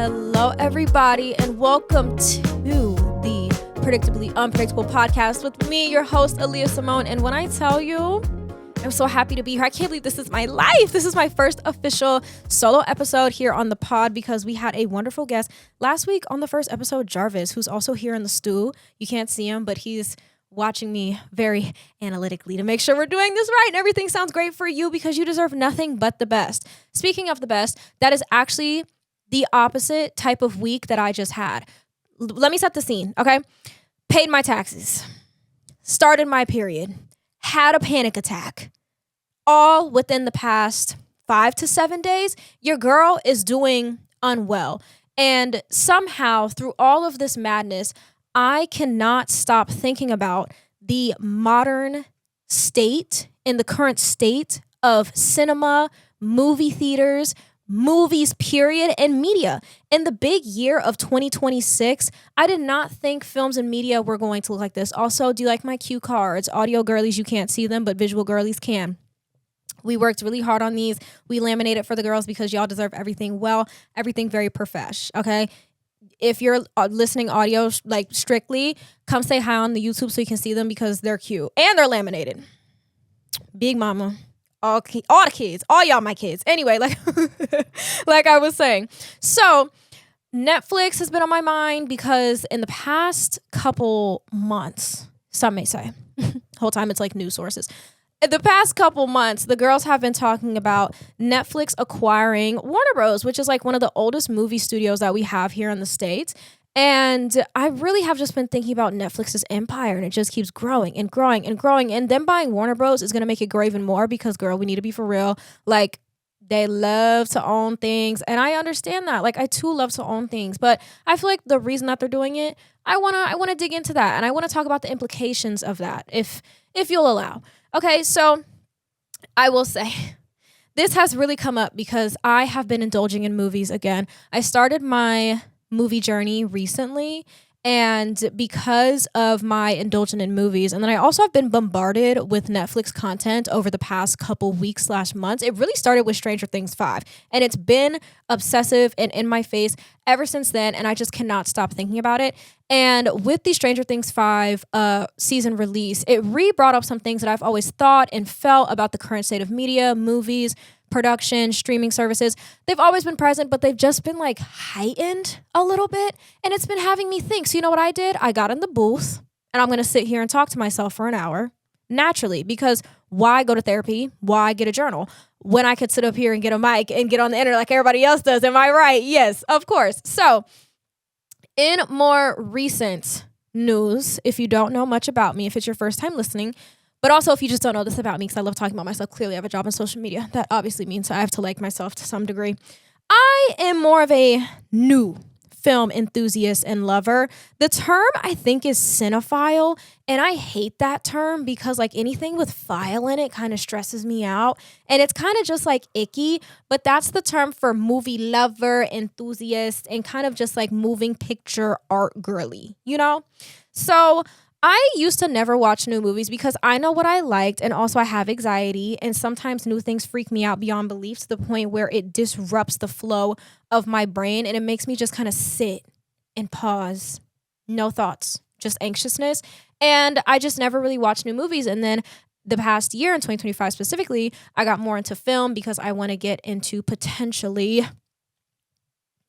Hello, everybody, and welcome to the Predictably Unpredictable podcast with me, your host, Aliyah Simone. And when I tell you, I'm so happy to be here. I can't believe this is my life. This is my first official solo episode here on the pod because we had a wonderful guest last week on the first episode, Jarvis, who's also here in the stew. You can't see him, but he's watching me very analytically to make sure we're doing this right and everything sounds great for you because you deserve nothing but the best. Speaking of the best, that is actually the opposite type of week that I just had. Let me set the scene, okay? Paid my taxes, started my period, had a panic attack, all within the past 5 to 7 days. Your girl is doing unwell. And somehow through all of this madness, I cannot stop thinking about the modern state and the current state of cinema, movie theaters, movies, period, and media. In the big year of 2026, I did not think films and media were going to look like this. Also, do you like my cue cards? Audio girlies, you can't see them, but visual girlies can. We worked really hard on these. We laminated for the girls because y'all deserve everything well, everything very profesh, okay? If you're listening audio, like strictly, come say hi on the YouTube so you can see them because they're cute. And they're laminated. Big mama. All the kids, all y'all my kids. Anyway, like I was saying. So Netflix has been on my mind because in the past couple months, some may say, whole time it's like news sources. In the past couple months, the girls have been talking about Netflix acquiring Warner Bros., which is like one of the oldest movie studios that we have here in the States. And I really have just been thinking about Netflix's empire, and it just keeps growing and growing and growing. And them buying Warner Bros. Is going to make it grow even more because, girl, we need to be for real. Like, they love to own things. And I understand that. Like, I too love to own things. But I feel like the reason that they're doing it, I wanna dig into that. And I want to talk about the implications of that, if you'll allow. Okay, so I will say this has really come up because I have been indulging in movies again. I started my movie journey recently, and because of my indulgence in movies, and then I also have been bombarded with Netflix content over the past couple weeks / months. It really started with Stranger Things 5, and it's been obsessive and in my face ever since then, and I just cannot stop thinking about it. And with the Stranger Things 5 season release, it brought up some things that I've always thought and felt about the current state of media, movies, production, streaming services. They've always been present, but they've just been like heightened a little bit. And it's been having me think. So you know what I did? I got in the booth and I'm going to sit here and talk to myself for an hour naturally, because why go to therapy? Why get a journal when I could sit up here and get a mic and get on the internet like everybody else does? Am I right? Yes, of course. So in more recent news, if you don't know much about me, if it's your first time listening, but also, if you just don't know this about me, because I love talking about myself, clearly I have a job in social media. That obviously means I have to like myself to some degree. I am more of a new film enthusiast and lover. The term, I think, is cinephile, and I hate that term because like anything with file in it kind of stresses me out, and it's kind of just like icky, but that's the term for movie lover, enthusiast, and kind of just like moving picture art girly, you know? So I used to never watch new movies because I know what I liked, and also I have anxiety, and sometimes new things freak me out beyond belief to the point where it disrupts the flow of my brain, and it makes me just kind of sit and pause. No thoughts, just anxiousness. And I just never really watched new movies. And then the past year, in 2025 specifically, I got more into film because I want to get into potentially,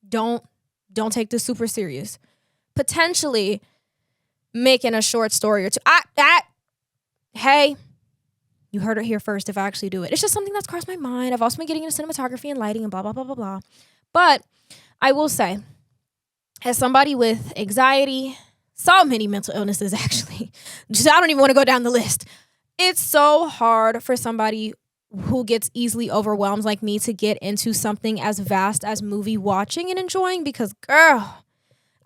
don't take this super serious, potentially making a short story or two. Hey, you heard it here first if I actually do it. It's just something that's crossed my mind. I've also been getting into cinematography and lighting and blah, blah, blah, blah, blah. But I will say, as somebody with anxiety, so many mental illnesses actually, just I don't even want to go down the list. It's so hard for somebody who gets easily overwhelmed like me to get into something as vast as movie watching and enjoying because, girl,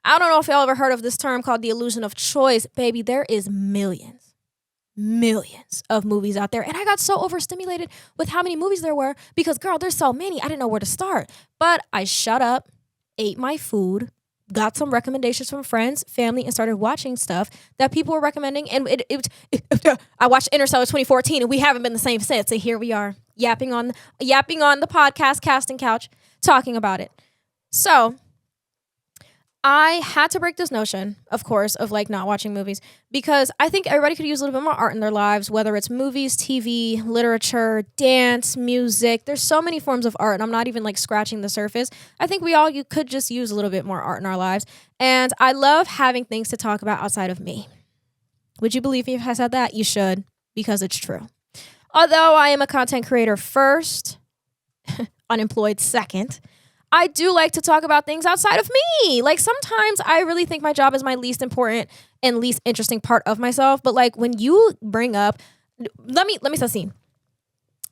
I don't know if y'all ever heard of this term called the illusion of choice. Baby, there is millions of movies out there. And I got so overstimulated with how many movies there were because, girl, there's so many. I didn't know where to start. But I shut up, ate my food, got some recommendations from friends, family, and started watching stuff that people were recommending. And I watched Interstellar 2014, and we haven't been the same since. And here we are, yapping on the podcast casting couch, talking about it. So I had to break this notion, of course, of like not watching movies because I think everybody could use a little bit more art in their lives, whether it's movies, TV, literature, dance, music. There's so many forms of art, and I'm not even like scratching the surface. I think you could just use a little bit more art in our lives. And I love having things to talk about outside of me. Would you believe me if I said that? You should, because it's true. Although I am a content creator first, unemployed second, I do like to talk about things outside of me. Like sometimes I really think my job is my least important and least interesting part of myself. But like when you bring up, let me set the scene.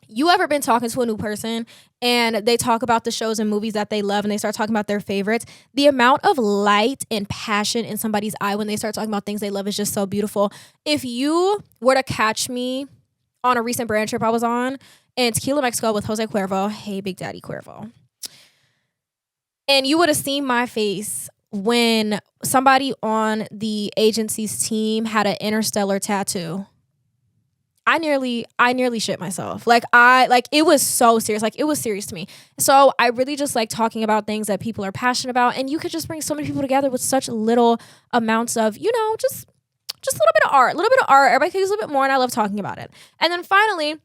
You ever been talking to a new person and they talk about the shows and movies that they love and they start talking about their favorites? The amount of light and passion in somebody's eye when they start talking about things they love is just so beautiful. If you were to catch me on a recent brand trip I was on in Tequila, Mexico with Jose Cuervo, hey, Big Daddy Cuervo, and you would have seen my face when somebody on the agency's team had an interstellar tattoo. I nearly shit myself. It was so serious. Like it was serious to me. So I really just like talking about things that people are passionate about, and you could just bring so many people together with such little amounts of, just a little bit of art, Everybody could use a little bit more, and I love talking about it. And then finally,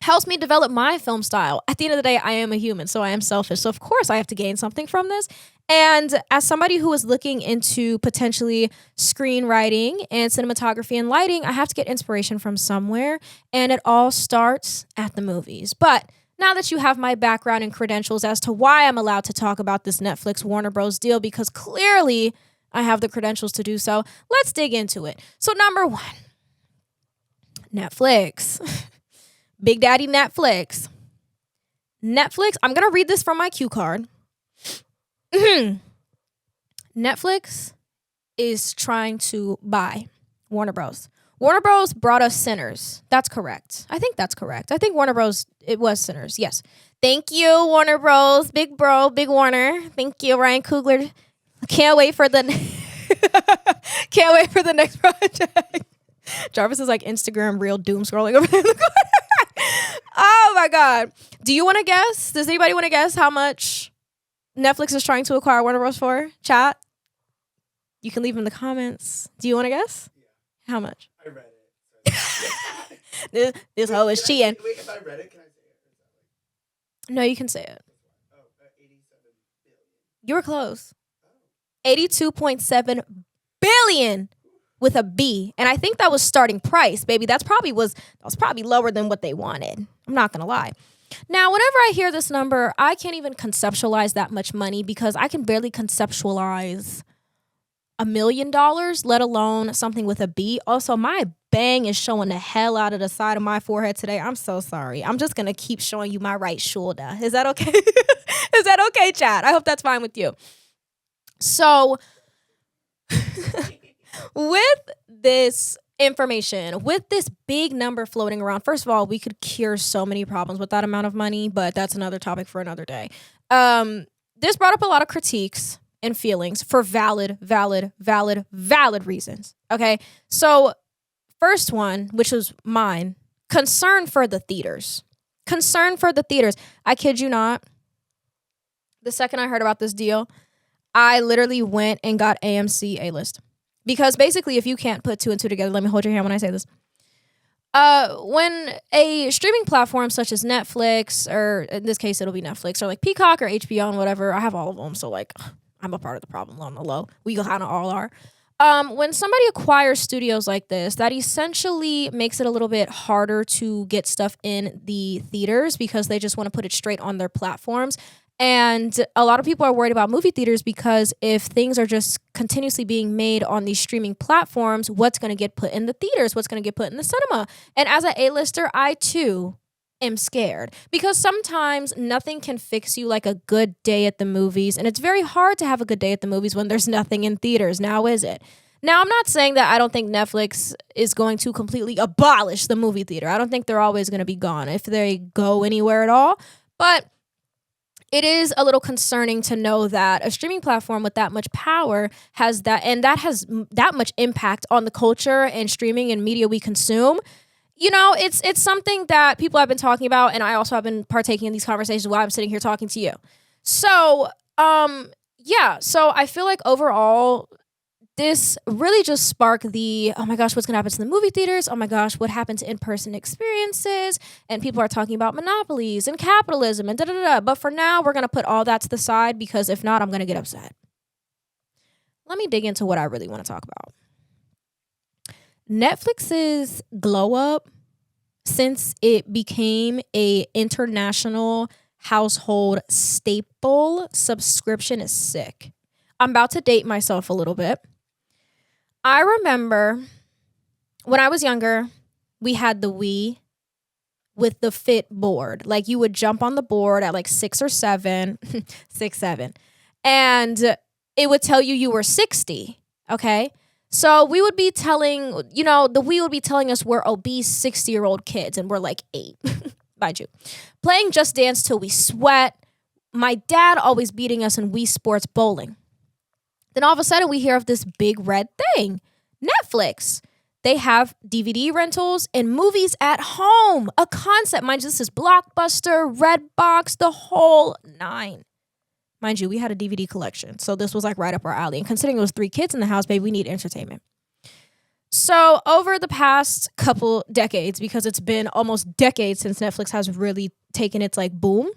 helps me develop my film style. At the end of the day, I am a human, so I am selfish. So of course I have to gain something from this. And as somebody who is looking into potentially screenwriting and cinematography and lighting, I have to get inspiration from somewhere. And it all starts at the movies. But now that you have my background and credentials as to why I'm allowed to talk about this Netflix Warner Bros. Deal, because clearly I have the credentials to do so, let's dig into it. So number one, Netflix. Big Daddy Netflix. Netflix, I'm going to read this from my cue card. Netflix is trying to buy Warner Bros. Warner Bros. Brought us Sinners. That's correct. I think that's correct. I think Warner Bros. It was Sinners. Yes. Thank you, Warner Bros. Big bro, Big Warner. Thank you, Ryan Coogler. Can't wait for the next project. Jarvis is like Instagram real doom scrolling over there in the corner. Oh my God. Do you want to guess? Does anybody want to guess how much Netflix is trying to acquire Warner Bros. For? Chat? You can leave in the comments. Do you want to guess? Yeah. How much? I read it. This hoe is cheating. Wait, if I read it, can I say it? No, you can say it. 87 billion. You were close. 82.7 billion. With a B. And I think that was starting price, baby. That was probably lower than what they wanted. I'm not gonna lie. Now, whenever I hear this number, I can't even conceptualize that much money because I can barely conceptualize $1 million, let alone something with a B. Also, my bang is showing the hell out of the side of my forehead today. I'm so sorry. I'm just gonna keep showing you my right shoulder. Is that okay? Is that okay, chat? I hope that's fine with you. So with this information, with this big number floating around, first of all, we could cure so many problems with that amount of money, but that's another topic for another day. This brought up a lot of critiques and feelings for valid reasons. Okay, so first one, which was mine, concern for the theaters. I kid you not. The second I heard about this deal, I literally went and got AMC A-list. Because basically, if you can't put two and two together, let me hold your hand when I say this. When a streaming platform such as Netflix, or in this case, it'll be Netflix, or like Peacock or HBO and whatever, I have all of them, so like, I'm a part of the problem on the low. We kind of all are. When somebody acquires studios like this, that essentially makes it a little bit harder to get stuff in the theaters because they just want to put it straight on their platforms. And a lot of people are worried about movie theaters because if things are just continuously being made on these streaming platforms, what's going to get put in the theaters? What's going to get put in the cinema? And as an A-lister, I too am scared because sometimes nothing can fix you like a good day at the movies. And it's very hard to have a good day at the movies when there's nothing in theaters. Now, is it? Now, I'm not saying that I don't think Netflix is going to completely abolish the movie theater. I don't think they're always going to be gone if they go anywhere at all. But it is a little concerning to know that a streaming platform with that much power has that, and that has that much impact on the culture and streaming and media we consume. You know, it's something that people have been talking about, and I also have been partaking in these conversations while I'm sitting here talking to you. So, yeah, so I feel like overall, this really just sparked the, oh my gosh, what's going to happen to the movie theaters? Oh my gosh, what happened to in-person experiences? And people are talking about monopolies and capitalism and da da da. But for now, we're going to put all that to the side because if not, I'm going to get upset. Let me dig into what I really want to talk about. Netflix's glow up since it became a international household staple subscription is sick. I'm about to date myself a little bit. I remember when I was younger, we had the Wii with the Fit board. Like you would jump on the board at like 6 or 7, 6, 7, and it would tell you were 60. Okay. So we would be telling, the Wii would be telling us we're obese 60-year-old kids and we're like 8, mind you. Playing Just Dance till we sweat. My dad always beating us in Wii Sports bowling. Then all of a sudden we hear of this big red thing, Netflix. They have DVD rentals and movies at home. A concept. Mind you, this is Blockbuster, Redbox, the whole 9. Mind you, we had a DVD collection. So this was like right up our alley. And considering it was 3 kids in the house, baby, we need entertainment. So over the past couple decades, because it's been almost decades since Netflix has really taken its like boom,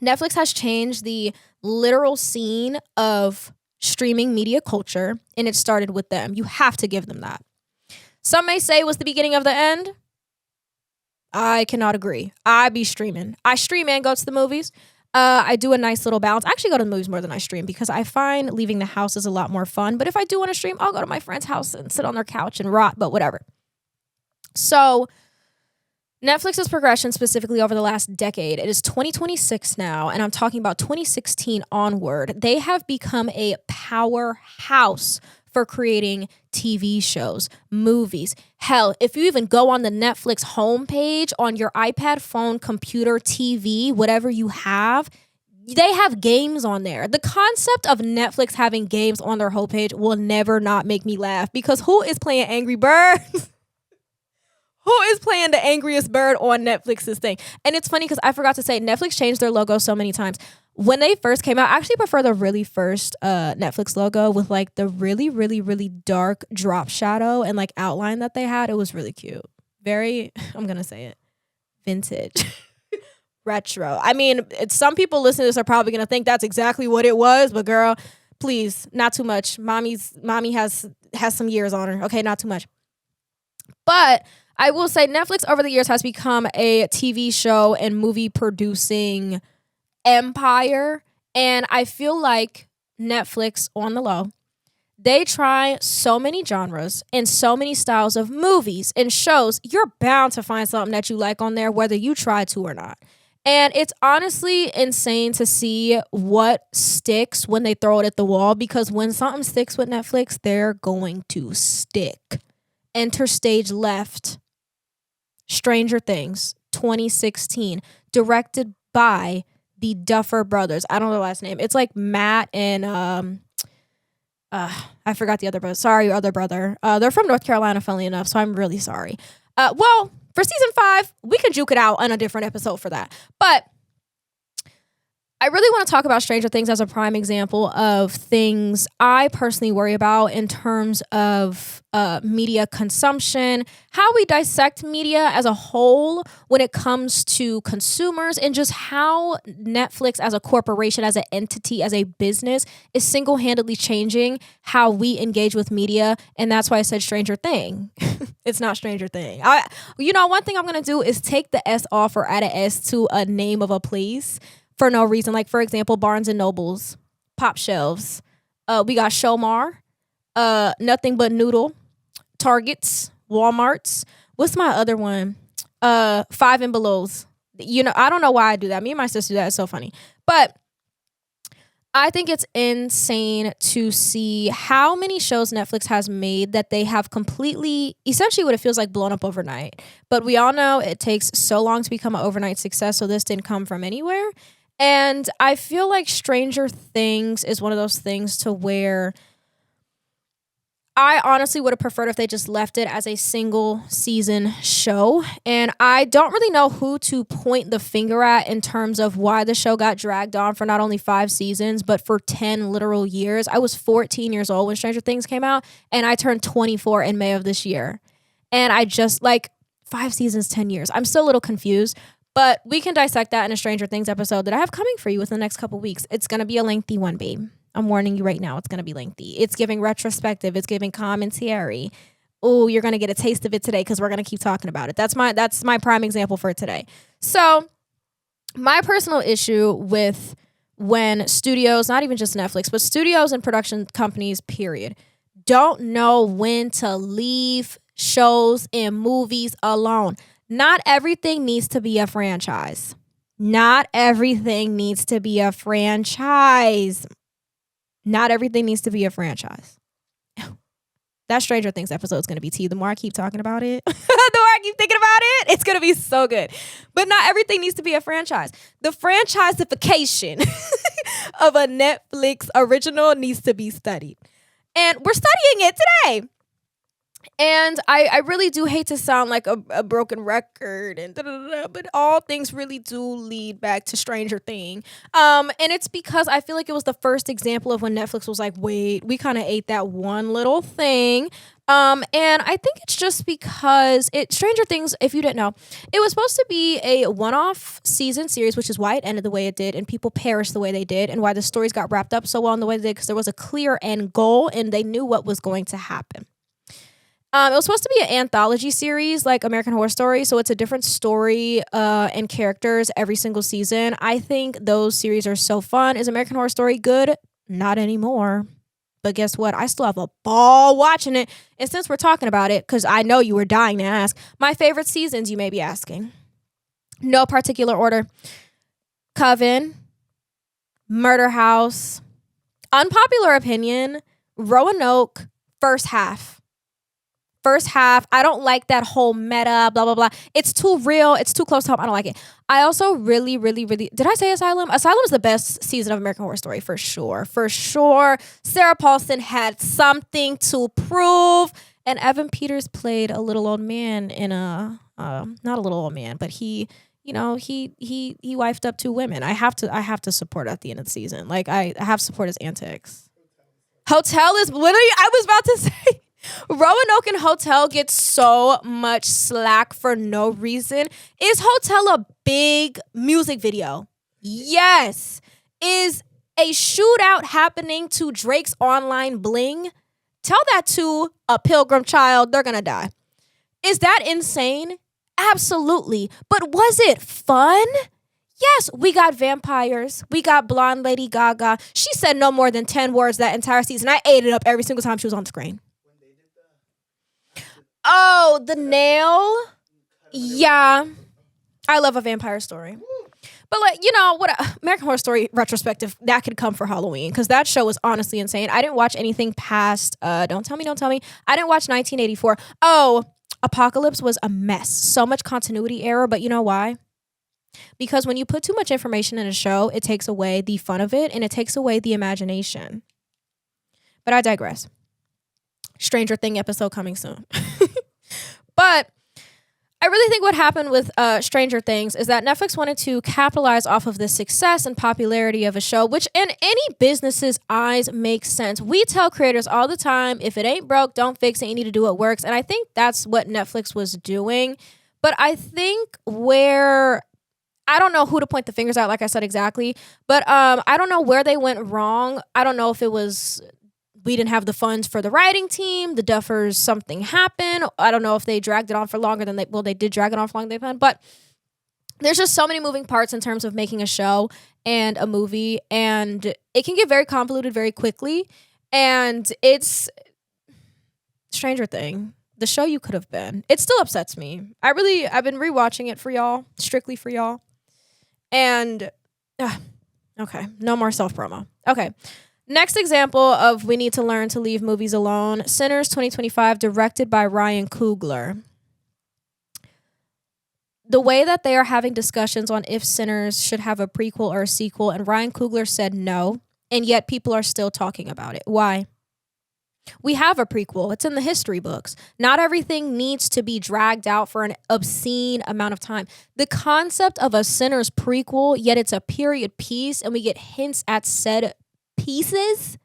Netflix has changed the literal scene of streaming media culture, and it started with them. You have to give them that. Some may say it was the beginning of the end. I cannot agree. I be streaming. I stream and go to the movies. I do a nice little balance. I actually go to the movies more than I stream because I find leaving the house is a lot more fun. But if I do want to stream, I'll go to my friend's house and sit on their couch and rot, but whatever. So Netflix's progression specifically over the last decade, it is 2026 now, and I'm talking about 2016 onward. They have become a powerhouse for creating TV shows, movies. Hell, if you even go on the Netflix homepage on your iPad, phone, computer, TV, whatever you have, they have games on there. The concept of Netflix having games on their homepage will never not make me laugh because who is playing Angry Birds? Who is playing the angriest bird on Netflix's thing? And it's funny because I forgot to say Netflix changed their logo so many times. When they first came out, I actually prefer the really first Netflix logo with like the really, really, really dark drop shadow and like outline that they had. It was really cute. Very, I'm going to say it, vintage, retro. I mean, some people listening to this are probably going to think that's exactly what it was. But girl, please, not too much. Mommy has some years on her. Okay, not too much. But I will say Netflix over the years has become a TV show and movie producing empire. And I feel like Netflix on the low, they try so many genres and so many styles of movies and shows. You're bound to find something that you like on there, whether you try to or not. And it's honestly insane to see what sticks when they throw it at the wall, because when something sticks with Netflix, they're going to stick. Enter stage left. Stranger Things, 2016, directed by the Duffer Brothers. I don't know the last name. It's like Matt and I forgot the other brother. Sorry, other brother. They're from North Carolina, funnily enough, so I'm really sorry. Well, for season 5, we can juke it out on a different episode for that. But I really want to talk about Stranger Things as a prime example of things I personally worry about in terms of media consumption, how we dissect media as a whole when it comes to consumers, and just how Netflix as a corporation, as an entity, as a business is single-handedly changing how we engage with media. And that's why I said Stranger Thing. It's not Stranger Thing. One thing I'm going to do is take the S off or add an S to a name of a place for no reason. Like, for example, Barnes and Nobles, Pop Shelves. We got Shomar, Nothing But Noodle, Targets, Walmarts. What's my other one? 5 and Below's. I don't know why I do that. Me and my sister do that. It's so funny. But I think it's insane to see how many shows Netflix has made that they have completely, essentially what it feels like, blown up overnight. But we all know it takes so long to become an overnight success, so this didn't come from anywhere. And I feel like Stranger Things is one of those things to where I honestly would have preferred if they just left it as a single season show. And I don't really know who to point the finger at in terms of why the show got dragged on for not only 5 seasons, but for 10 literal years. I was 14 years old when Stranger Things came out, and I turned 24 in May of this year. And I just, 5 seasons, 10 years. I'm still a little confused, but we can dissect that in a Stranger Things episode that I have coming for you within the next couple weeks. It's going to be a lengthy one, babe. I'm warning you right now, it's going to be lengthy. It's giving retrospective. It's giving commentary. Oh, you're going to get a taste of it today because we're going to keep talking about it. That's my prime example for today. So my personal issue with when studios, not even just Netflix, but studios and production companies, period, don't know when to leave shows and movies alone. Not everything needs to be a franchise. Not everything needs to be a franchise. Not everything needs to be a franchise. That Stranger Things episode is going to be tea. The more I keep talking about it, the more I keep thinking about it, it's going to be so good. But not everything needs to be a franchise. The franchiseification of a Netflix original needs to be studied. And we're studying it today. And I really do hate to sound like a broken record and but all things really do lead back to Stranger Thing. And it's because I feel like it was the first example of when Netflix was like, wait, we kind of ate that one little thing. And I think it's just because Stranger Things, if you didn't know, it was supposed to be a one-off season series, which is why it ended the way it did and people perished the way they did and why the stories got wrapped up so well in the way they did, because there was a clear end goal and they knew what was going to happen. It was supposed to be an anthology series like American Horror Story, so it's a different story and characters every single season. I think those series are so fun. Is American Horror Story good? Not anymore. But guess what? I still have a ball watching it. And since we're talking about it, because I know you were dying to ask, my favorite seasons, you may be asking. No particular order. Coven, Murder House, unpopular opinion, Roanoke, first half. First half, I don't like that whole meta, blah, blah, blah. It's too real. It's too close to home. I don't like it. I also really, really, really, did I say Asylum? Asylum is the best season of American Horror Story, for sure. For sure. Sarah Paulson had something to prove. And Evan Peters played a little old man in not a little old man, but he wifed up 2 women. I have to support at the end of the season. Like, I have to support his antics. Hotel is literally, I was about to say, Roanoke and Hotel get so much slack for no reason. Is Hotel a big music video? Yes. Is a shootout happening to Drake's Online Bling? Tell that to a pilgrim child, they're gonna die. Is that insane? Absolutely. But was it fun? Yes, we got vampires. We got blonde Lady Gaga. She said no more than 10 words that entire season. I ate it up every single time she was on screen. Oh, the nail. Yeah. I love a vampire story. But American Horror Story retrospective, that could come for Halloween because that show was honestly insane. I didn't watch anything past, don't tell me. I didn't watch 1984. Oh, Apocalypse was a mess. So much continuity error, but you know why? Because when you put too much information in a show, it takes away the fun of it and it takes away the imagination. But I digress. Stranger Thing episode coming soon. But I really think what happened with Stranger Things is that Netflix wanted to capitalize off of the success and popularity of a show, which in any business's eyes makes sense. We tell creators all the time, if it ain't broke, don't fix it. You need to do what works. And I think that's what Netflix was doing. But I think I don't know who to point the fingers at, like I said exactly. But I don't know where they went wrong. I don't know if it was we didn't have the funds for the writing team, the Duffers, something happened. I don't know if they dragged it on for longer than they did drag it on for longer than they planned. But there's just so many moving parts in terms of making a show and a movie. And it can get very convoluted very quickly. And it's Stranger Thing. The show you could have been. It still upsets me. I've been rewatching it for y'all, strictly for y'all. And, okay, no more self-promo. Okay. Next example of we need to learn to leave movies alone. Sinners 2025, directed by Ryan Coogler. The way that they are having discussions on if Sinners should have a prequel or a sequel, and Ryan Coogler said no, and yet people are still talking about it. Why? We have a prequel. It's in the history books. Not everything needs to be dragged out for an obscene amount of time. The concept of a Sinner's prequel, yet it's a period piece, and we get hints at said pieces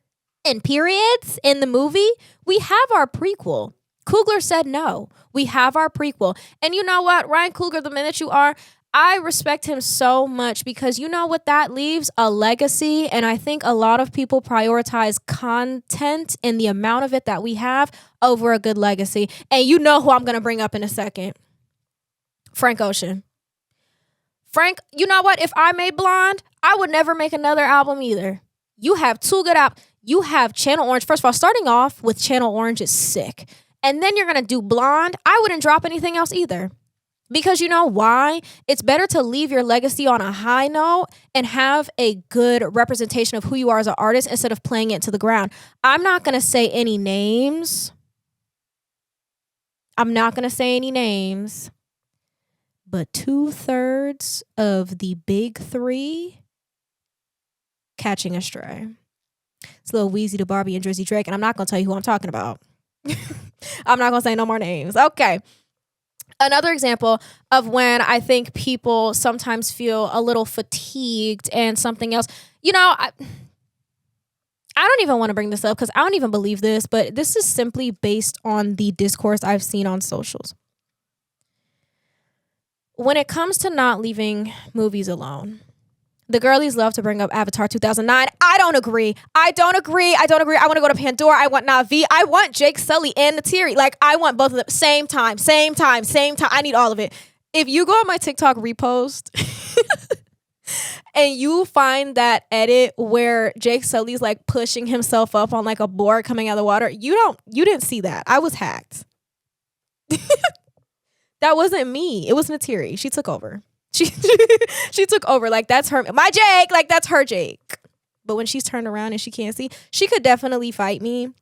and periods in the movie. We have our prequel. Coogler said no. We have our prequel. And you know what, Ryan Coogler, the man that you are, I respect him so much because you know what that leaves? A legacy. And I think a lot of people prioritize content and the amount of it that we have over a good legacy. And you know who I'm going to bring up in a second. Frank Ocean. Frank, you know what? If I made Blonde, I would never make another album either. You have two good albums. You have Channel Orange. First of all, starting off with Channel Orange is sick. And then you're going to do Blonde. I wouldn't drop anything else either. Because you know why? It's better to leave your legacy on a high note and have a good representation of who you are as an artist instead of playing it to the ground. I'm not going to say any names. But 2/3 of the big three catching a stray. It's Lil Weezy, the Barbie, and Drizzy Drake. And I'm not going to tell you who I'm talking about. I'm not going to say no more names. Okay. Another example of when I think people sometimes feel a little fatigued and something else. You know, I don't even want to bring this up because I don't even believe this, but this is simply based on the discourse I've seen on socials. When it comes to not leaving movies alone, the girlies love to bring up Avatar 2009. I don't agree. I want to go to Pandora. I want Na'vi. I want Jake Sully and Natiri. Like, I want both of them. Same time. I need all of it. If you go on my TikTok repost and you find that edit where Jake Sully's like pushing himself up on like a board coming out of the water, you didn't see that. I was hacked. That wasn't me. It was Natiri. She took over. She took over. Like, that's her, my Jake. Like, that's her Jake. But when she's turned around and she can't see, she could definitely fight me.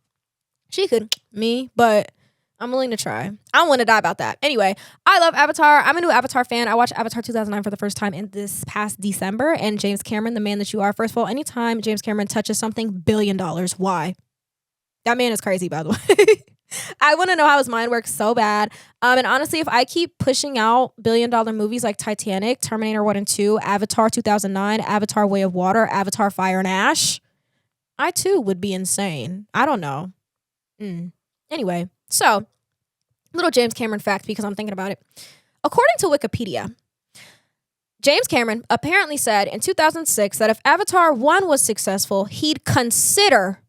But I'm willing to try. I don't want to die about that. Anyway, I love Avatar. I'm a new Avatar fan. I watched Avatar 2009 for the first time in this past December. And James Cameron, the man that you are, first of all, anytime James Cameron touches something, $1 billion. Why? That man is crazy, by the way. I want to know how his mind works so bad. And honestly, if I keep pushing out $1 billion movies like Titanic, Terminator 1 and 2, Avatar 2009, Avatar Way of Water, Avatar Fire and Ash, I too would be insane. I don't know. Anyway, so little James Cameron fact because I'm thinking about it. According to Wikipedia, James Cameron apparently said in 2006 that if Avatar 1 was successful, he'd consider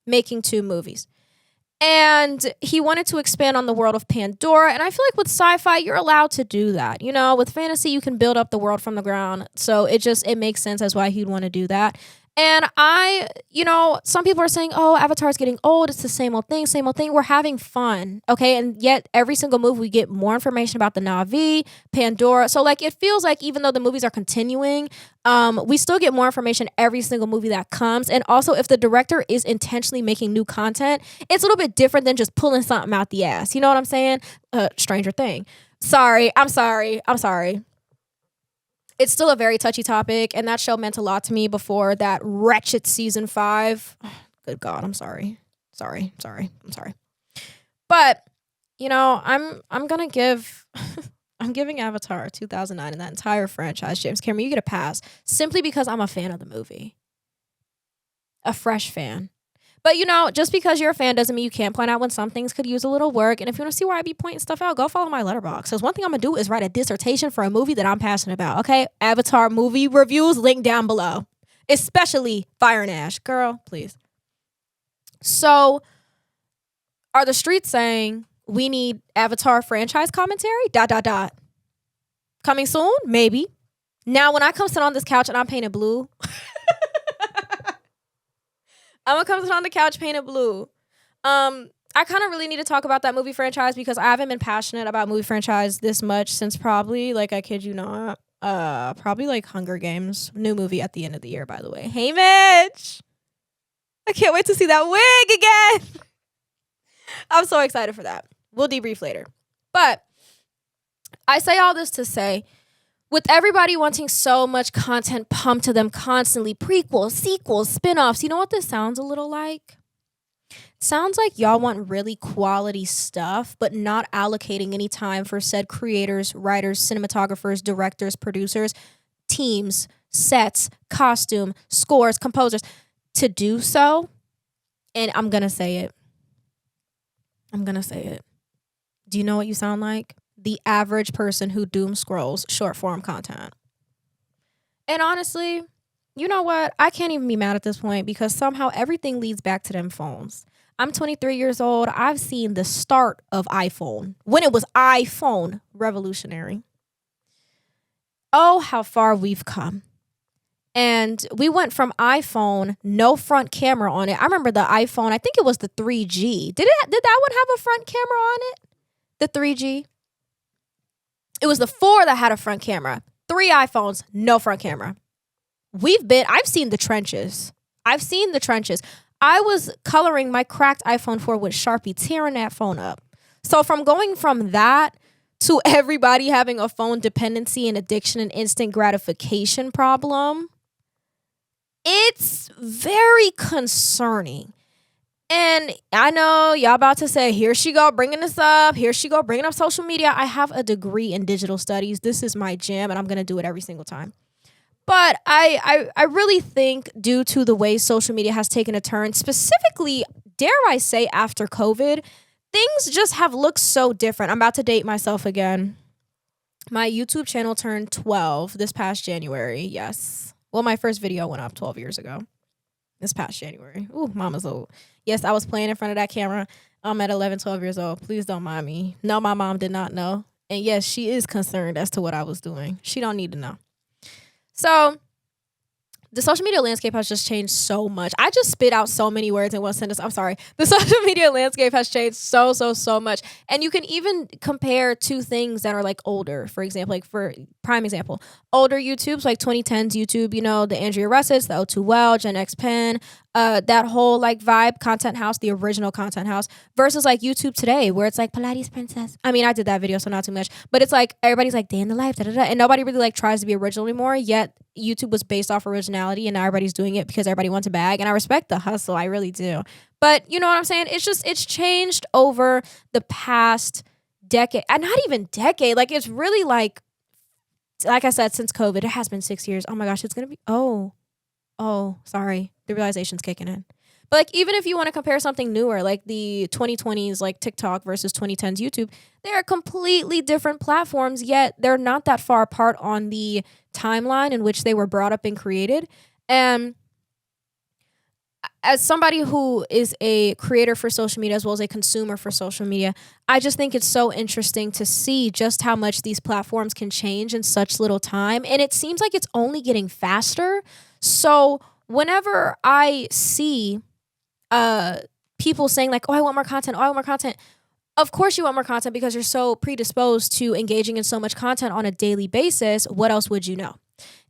making 2 movies. And he wanted to expand on the world of Pandora. And I feel like with sci-fi, you're allowed to do that. You know, with fantasy, you can build up the world from the ground. So it makes sense as why he'd want to do that. And some people are saying, oh, Avatar's getting old. It's the same old thing. We're having fun. Okay. And yet every single movie, we get more information about the Na'vi, Pandora. So like, it feels like even though the movies are continuing, we still get more information every single movie that comes. And also if the director is intentionally making new content, it's a little bit different than just pulling something out the ass. You know what I'm saying? Stranger Thing. I'm sorry. It's still a very touchy topic, and that show meant a lot to me before that wretched season 5. Good God, I'm sorry. I'm sorry. But, I'm gonna give I'm giving Avatar 2009 and that entire franchise, James Cameron, you get a pass simply because I'm a fan of the movie. A fresh fan. But, just because you're a fan doesn't mean you can't point out when some things could use a little work. And if you want to see where I be pointing stuff out, go follow my letterbox. Because one thing I'm going to do is write a dissertation for a movie that I'm passionate about. Okay? Avatar movie reviews, link down below. Especially Fire and Ash. Girl, please. So, are the streets saying we need Avatar franchise commentary? ... Coming soon? Maybe. Now, when I come sit on this couch and I'm painted blue... I'm going to come sit on the couch painted blue. I kind of really need to talk about that movie franchise because I haven't been passionate about movie franchise this much since probably, like, I kid you not, probably like Hunger Games. New movie at the end of the year, by the way. Hey, Mitch! I can't wait to see that wig again! I'm so excited for that. We'll debrief later. But I say all this to say, with everybody wanting so much content pumped to them constantly, prequels, sequels, spin-offs, you know what this sounds a little like? Sounds like y'all want really quality stuff, but not allocating any time for said creators, writers, cinematographers, directors, producers, teams, sets, costume, scores, composers to do so. And I'm going to say it. Do you know what you sound like? The average person who doom scrolls short form content. And honestly, you know what? I can't even be mad at this point because somehow everything leads back to them phones. I'm 23 years old. I've seen the start of iPhone. When it was iPhone, revolutionary. Oh, how far we've come. And we went from iPhone, no front camera on it. I remember the iPhone, I think it was the 3G. Did that one have a front camera on it? The 3G? It was the 4 that had a front camera. 3 iPhones, no front camera. I've seen the trenches. I was coloring my cracked iPhone 4 with Sharpie, tearing that phone up. So from going from that to everybody having a phone dependency and addiction and instant gratification problem, it's very concerning. And I know y'all about to say, here she go bringing this up. Here she go bringing up social media. I have a degree in digital studies. This is my jam, and I'm going to do it every single time. But I really think due to the way social media has taken a turn, specifically, dare I say, after COVID, things just have looked so different. I'm about to date myself again. My YouTube channel turned 12 this past January. Yes. Well, my first video went up 12 years ago. This past January. Ooh, mama's old. Yes, I was playing in front of that camera. I'm at 11, 12 years old. Please don't mind me. No, my mom did not know. And yes, she is concerned as to what I was doing. She don't need to know. So the social media landscape has just changed so much. I just spit out so many words in one sentence. I'm sorry. The social media landscape has changed so much. And you can even compare two things that are like older. For example, like for prime example, older YouTubes, like 2010s YouTube, you know, the Andrea Russets, the O2 Well, Gen X Pen, that whole like vibe, Content House, the original Content House, versus like YouTube today, where it's like Pilates Princess. I mean, I did that video, so not too much, but it's like everybody's like day in the life, da da da, and nobody really like tries to be original anymore. Yet YouTube was based off originality, and now everybody's doing it because everybody wants a bag, and I respect the hustle, I really do. But you know what I'm saying? It's changed over the past decade, and not even decade. Like it's really like I said, since COVID, it has been 6 years. Oh my gosh, it's gonna be sorry, the realization's kicking in. But like even if you want to compare something newer, like the 2020s, like TikTok versus 2010s YouTube, they are completely different platforms, yet they're not that far apart on the timeline in which they were brought up and created. And as somebody who is a creator for social media as well as a consumer for social media, I just think it's so interesting to see just how much these platforms can change in such little time. And it seems like it's only getting faster. So whenever I see people saying like, oh, I want more content. Of course you want more content because you're so predisposed to engaging in so much content on a daily basis. What else would you know?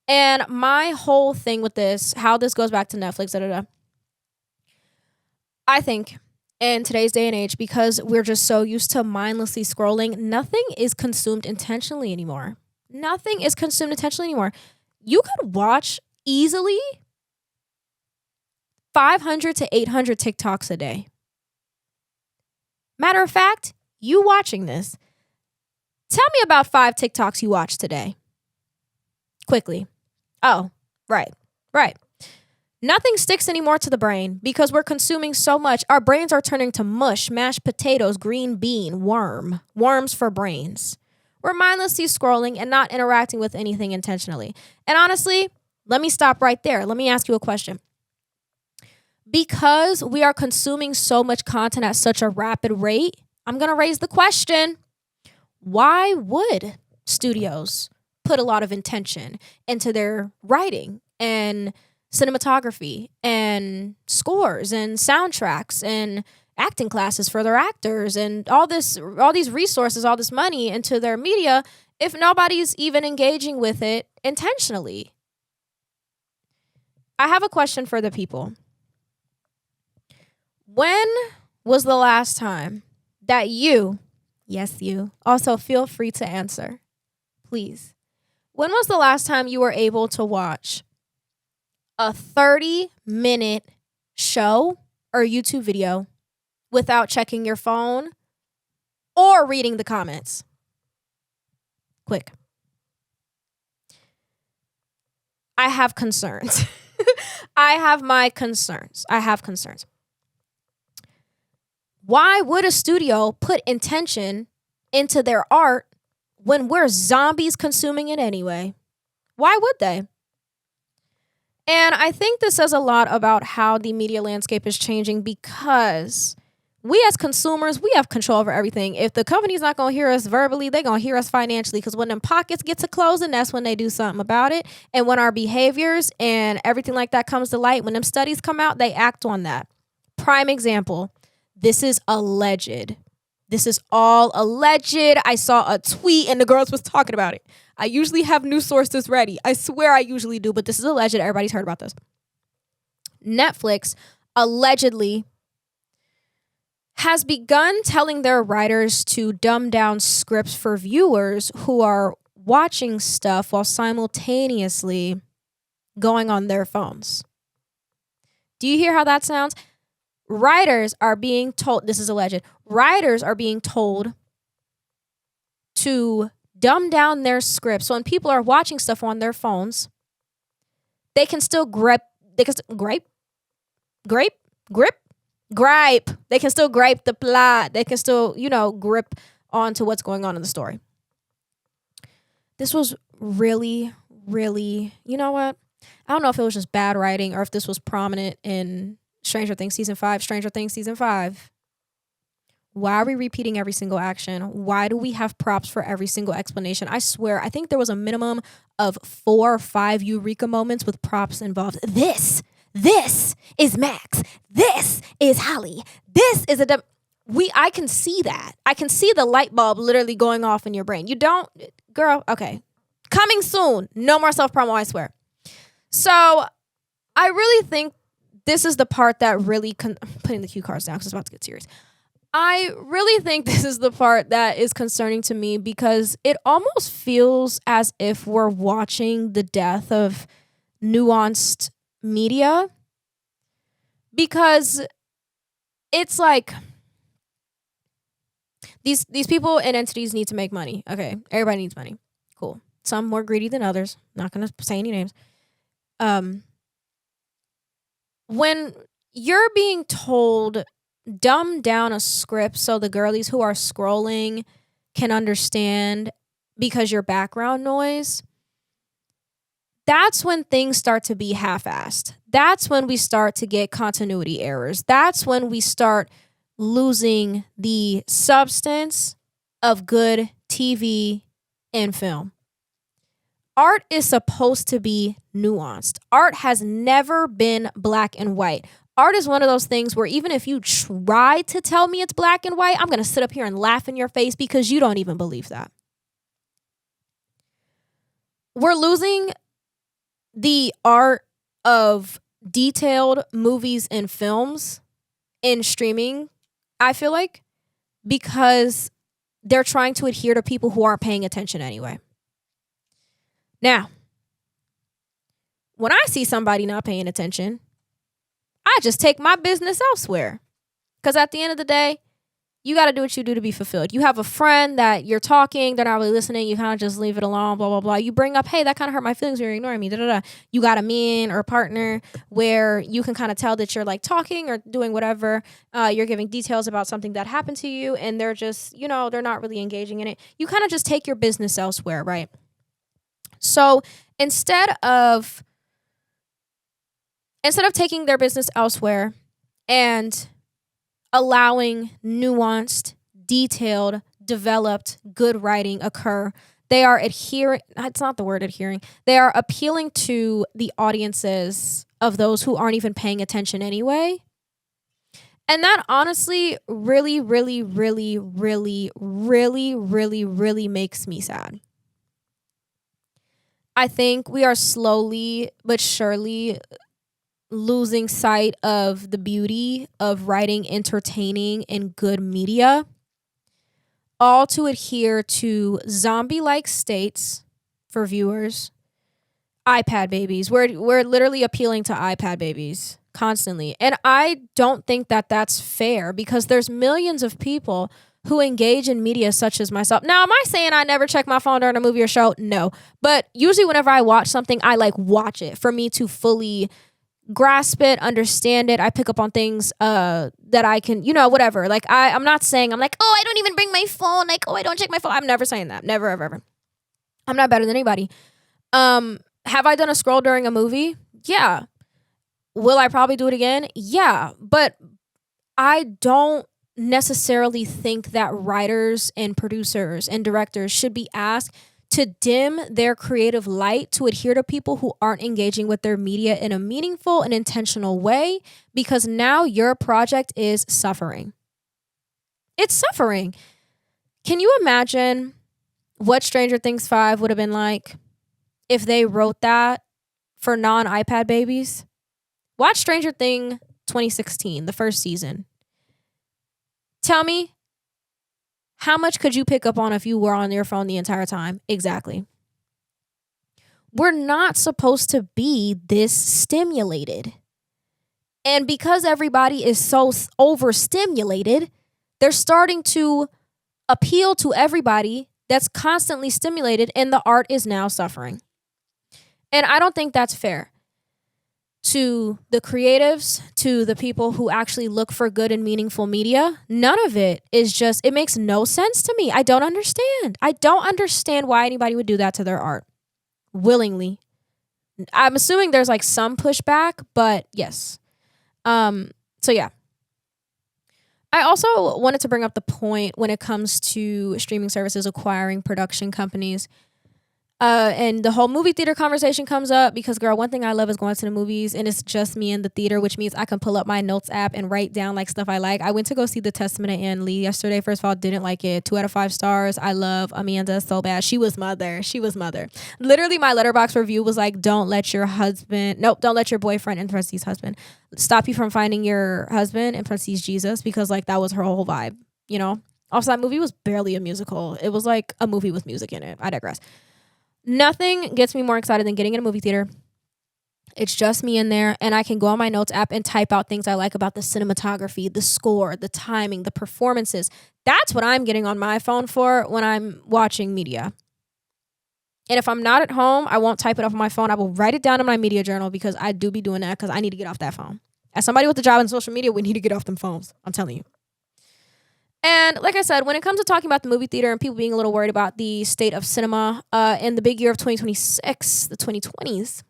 And my whole thing with this, how this goes back to Netflix, I think in today's day and age, because we're just so used to mindlessly scrolling, nothing is consumed intentionally anymore. You could watch easily 500 to 800 TikToks a day. Matter of fact, you watching this, tell me about 5 TikToks you watched today. Quickly. Oh, right. Nothing sticks anymore to the brain because we're consuming so much. Our brains are turning to mush, mashed potatoes, green bean, worms for brains. We're mindlessly scrolling and not interacting with anything intentionally. And honestly, let me stop right there. Let me ask you a question. Because we are consuming so much content at such a rapid rate, I'm going to raise the question, why would studios put a lot of intention into their writing and cinematography and scores and soundtracks and acting classes for their actors and all these resources, all this money into their media if nobody's even engaging with it intentionally? I have a question for the people. When was the last time that you, yes, you, also feel free to answer, please. When was the last time you were able to watch a 30-minute show or YouTube video without checking your phone or reading the comments. Quick. I have concerns. I have my concerns. I have concerns. Why would a studio put intention into their art when we're zombies consuming it anyway? Why would they? And I think this says a lot about how the media landscape is changing, because we as consumers, we have control over everything. If the company's not going to hear us verbally, they're going to hear us financially, because when them pockets get to closing, that's when they do something about it. And when our behaviors and everything like that comes to light, when them studies come out, they act on that. Prime example, this is alleged. This is all alleged. I saw a tweet and the girls was talking about it. I usually have news sources ready. I swear I usually do, but this is alleged. Everybody's heard about this. Netflix allegedly has begun telling their writers to dumb down scripts for viewers who are watching stuff while simultaneously going on their phones. Do you hear how that sounds? Writers are being told, this is alleged, writers are being told to dumb down their scripts. So when people are watching stuff on their phones, they can still gripe. They can still gripe the plot. They can still, grip onto what's going on in the story. This was really, really, you know what? I don't know if it was just bad writing or if this was prominent in Stranger Things Season 5. Why are we repeating every single action? Why do we have props for every single explanation? I swear, I think there was a minimum of 4 or 5 Eureka moments with props involved. This is Max. This is Holly. This is I can see that. I can see the light bulb literally going off in your brain. You don't, girl, okay. Coming soon. No more self-promo, I swear. So I really think this is the part that really, putting the cue cards down because it's about to get serious. I really think this is the part that is concerning to me, because it almost feels as if we're watching the death of nuanced media, because it's like these people and entities need to make money. Okay, everybody needs money. Cool. Some more greedy than others. Not going to say any names. When you're being told dumb down a script so the girlies who are scrolling can understand because you're background noise, that's when things start to be half-assed. That's when we start to get continuity errors. That's when we start losing the substance of good TV and film. Art is supposed to be nuanced. Art has never been black and white. Art is one of those things where even if you try to tell me it's black and white, I'm going to sit up here and laugh in your face because you don't even believe that. We're losing the art of detailed movies and films in streaming, I feel like, because they're trying to adhere to people who aren't paying attention anyway. Now, when I see somebody not paying attention, I just take my business elsewhere. Because at the end of the day, you got to do what you do to be fulfilled. You have a friend that you're talking, they're not really listening, you kind of just leave it alone, blah, blah, blah. You bring up, hey, that kind of hurt my feelings, you're ignoring me, da, da, da. You got a man or a partner where you can kind of tell that you're like talking or doing whatever. You're giving details about something that happened to you, and they're just, they're not really engaging in it. You kind of just take your business elsewhere, right? So instead of taking their business elsewhere and allowing nuanced, detailed, developed, good writing occur, they are it's not the word adhering, they are appealing to the audiences of those who aren't even paying attention anyway. And that honestly really, really, really, really, really, really, really makes me sad. I think we are slowly but surely losing sight of the beauty of writing entertaining and good media, all to adhere to zombie-like states for viewers. iPad babies. We're literally appealing to iPad babies constantly. And I don't think that that's fair because there's millions of people who engage in media such as myself. Now, am I saying I never check my phone during a movie or show? No. But usually whenever I watch something, I like watch it for me to fully grasp it, understand it. I pick up on things that I can, whatever. Like I'm not saying I'm like, oh, I don't even bring my phone. Like, oh, I don't check my phone. I'm never saying that. Never, ever, ever. I'm not better than anybody. Have I done a scroll during a movie? Yeah. Will I probably do it again? Yeah. But I don't necessarily think that writers and producers and directors should be asked to dim their creative light to adhere to people who aren't engaging with their media in a meaningful and intentional way, because now your project is suffering. It's suffering. Can you imagine what Stranger Things 5 would have been like if they wrote that for non-iPad babies? Watch Stranger Things 2016, the first season. Tell me, how much could you pick up on if you were on your phone the entire time? Exactly. We're not supposed to be this stimulated. And because everybody is so overstimulated, they're starting to appeal to everybody that's constantly stimulated, and the art is now suffering. And I don't think that's fair to the creatives, to the people who actually look for good and meaningful media. None of it is just, it makes no sense to me. I don't understand. I don't understand why anybody would do that to their art willingly. I'm assuming there's like some pushback, but yes. So yeah. I also wanted to bring up the point when it comes to streaming services acquiring production companies. And the whole movie theater conversation comes up because, girl, one thing I love is going to the movies, and it's just me in the theater, which means I can pull up my notes app and write down like stuff I like. I went to go see The Testament of Ann Lee yesterday. First of all, didn't like it. 2 out of 5 stars. I love Amanda so bad. She was mother. Literally, my Letterboxd review was like, don't let your boyfriend, in parentheses husband, stop you from finding your husband, in parentheses Jesus, because like that was her whole vibe, Also, that movie was barely a musical. It was like a movie with music in it. I digress. Nothing gets me more excited than getting in a movie theater. It's just me in there, and I can go on my notes app and type out things I like about the cinematography, the score, the timing, the performances. That's what I'm getting on my phone for when I'm watching media. And if I'm not at home, I won't type it off on my phone. I will write it down in my media journal because I do be doing that because I need to get off that phone. As somebody with a job in social media, we need to get off them phones. I'm telling you. And like I said, when it comes to talking about the movie theater and people being a little worried about the state of cinema in the big year of 2026, the 2020s,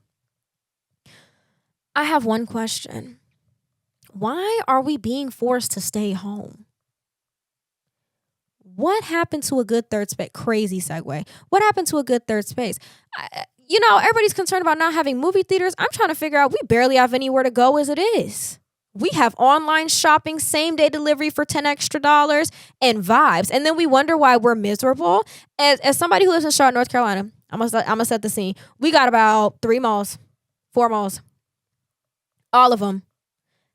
I have one question. Why are we being forced to stay home? What happened to a good third space? Crazy segue. What happened to a good third space? Everybody's concerned about not having movie theaters. I'm trying to figure out, we barely have anywhere to go as it is. We have online shopping, same-day delivery for $10 extra, and vibes. And then we wonder why we're miserable. As somebody who lives in Charlotte, North Carolina, I'm gonna set the scene. We got about 4 malls. All of them